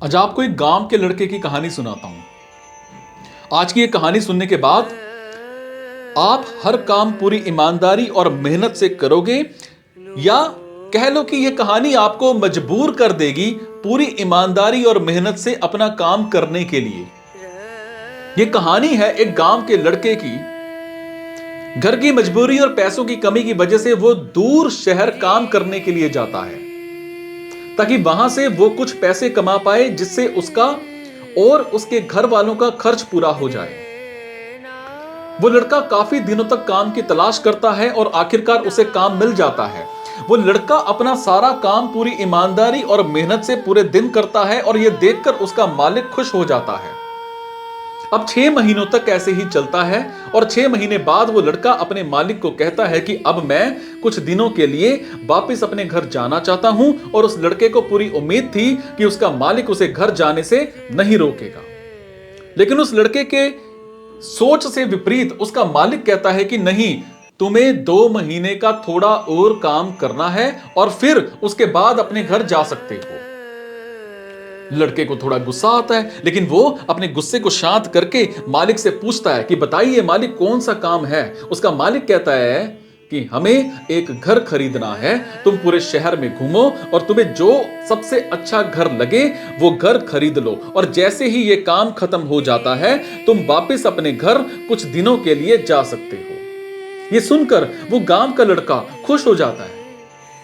आज आपको एक गांव के लड़के की कहानी सुनाता हूं। आज की ये कहानी सुनने के बाद आप हर काम पूरी ईमानदारी और मेहनत से करोगे, या कह लो कि ये कहानी आपको मजबूर कर देगी पूरी ईमानदारी और मेहनत से अपना काम करने के लिए। ये कहानी है एक गांव के लड़के की। घर की मजबूरी और पैसों की कमी की वजह से वो दूर शहर काम करने के लिए जाता है ताकि वहां से वो कुछ पैसे कमा पाए, जिससे उसका और उसके घर वालों का खर्च पूरा हो जाए। वो लड़का काफी दिनों तक काम की तलाश करता है और आखिरकार उसे काम मिल जाता है। वो लड़का अपना सारा काम पूरी ईमानदारी और मेहनत से पूरे दिन करता है और यह देखकर उसका मालिक खुश हो जाता है। अब 6 महीनों तक ऐसे ही चलता है और 6 महीने बाद वो लड़का अपने मालिक को कहता है कि अब मैं कुछ दिनों के लिए वापस अपने घर जाना चाहता हूं। और उस लड़के को पूरी उम्मीद थी कि उसका मालिक उसे घर जाने से नहीं रोकेगा, लेकिन उस लड़के के सोच से विपरीत उसका मालिक कहता है कि नहीं, तुम्हें 2 महीने का थोड़ा और काम करना है और फिर उसके बाद अपने घर जा सकते हो। लड़के को थोड़ा गुस्सा आता है, लेकिन वो अपने गुस्से को शांत करके मालिक से पूछता है कि बताइए मालिक, कौन सा काम है। उसका मालिक कहता है कि हमें एक घर खरीदना है, तुम पूरे शहर में घूमो और तुम्हें जो सबसे अच्छा घर लगे वो घर खरीद लो, और जैसे ही ये काम खत्म हो जाता है तुम वापस अपने घर कुछ दिनों के लिए जा सकते हो। ये सुनकर वो गांव का लड़का खुश हो जाता है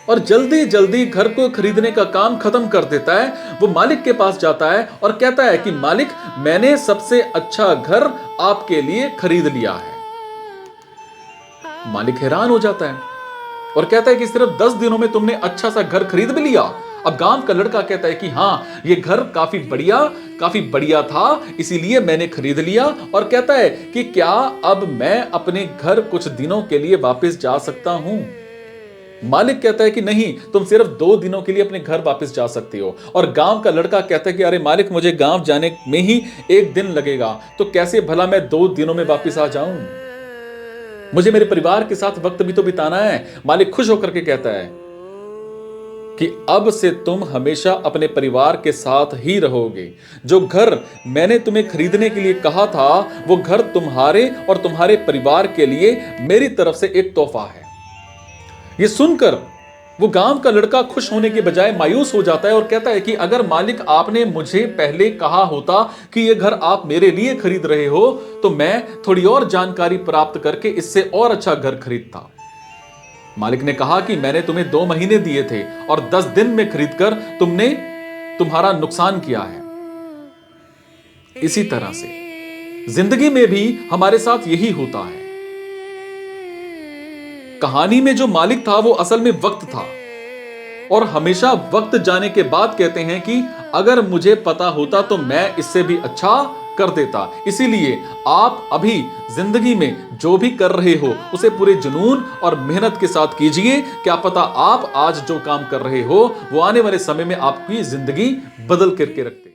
और जल्दी जल्दी घर को खरीदने का काम खत्म कर देता है। वो मालिक के पास जाता है और कहता है कि मालिक, मैंने सबसे अच्छा घर आपके लिए खरीद लिया है। मालिक हैरान हो जाता है और कहता है कि सिर्फ 10 दिनों में तुमने अच्छा सा घर खरीद भी लिया। अब गांव का लड़का कहता है कि हाँ, ये घर काफी बढ़िया था, इसीलिए मैंने खरीद लिया। और कहता है कि क्या अब मैं अपने घर कुछ दिनों के लिए वापस जा सकता हूं। मालिक कहता है कि नहीं, तुम सिर्फ 2 दिनों के लिए अपने घर वापस जा सकते हो। और गांव का लड़का कहता है कि अरे मालिक, मुझे गांव जाने में ही 1 दिन लगेगा, तो कैसे भला मैं 2 दिनों में वापस आ जाऊं। मुझे मेरे परिवार के साथ वक्त भी तो बिताना है। मालिक खुश होकर के कहता है कि अब से तुम हमेशा अपने परिवार के साथ ही रहोगे। जो घर मैंने तुम्हें खरीदने के लिए कहा था वो घर तुम्हारे और तुम्हारे परिवार के लिए मेरी तरफ से एक तोहफा है। ये सुनकर वो गांव का लड़का खुश होने के बजाय मायूस हो जाता है और कहता है कि अगर मालिक, आपने मुझे पहले कहा होता कि ये घर आप मेरे लिए खरीद रहे हो, तो मैं थोड़ी और जानकारी प्राप्त करके इससे और अच्छा घर खरीदता। मालिक ने कहा कि मैंने तुम्हें 2 महीने दिए थे और 10 दिन में खरीदकर तुमने तुम्हारा नुकसान किया है। इसी तरह से जिंदगी में भी हमारे साथ यही होता है। कहानी में जो मालिक था वो असल में वक्त था, और हमेशा वक्त जाने के बाद कहते हैं कि अगर मुझे पता होता तो मैं इससे भी अच्छा कर देता। इसीलिए आप अभी जिंदगी में जो भी कर रहे हो उसे पूरे जुनून और मेहनत के साथ कीजिए। क्या पता आप आज जो काम कर रहे हो वो आने वाले समय में आपकी जिंदगी बदल करके रखते।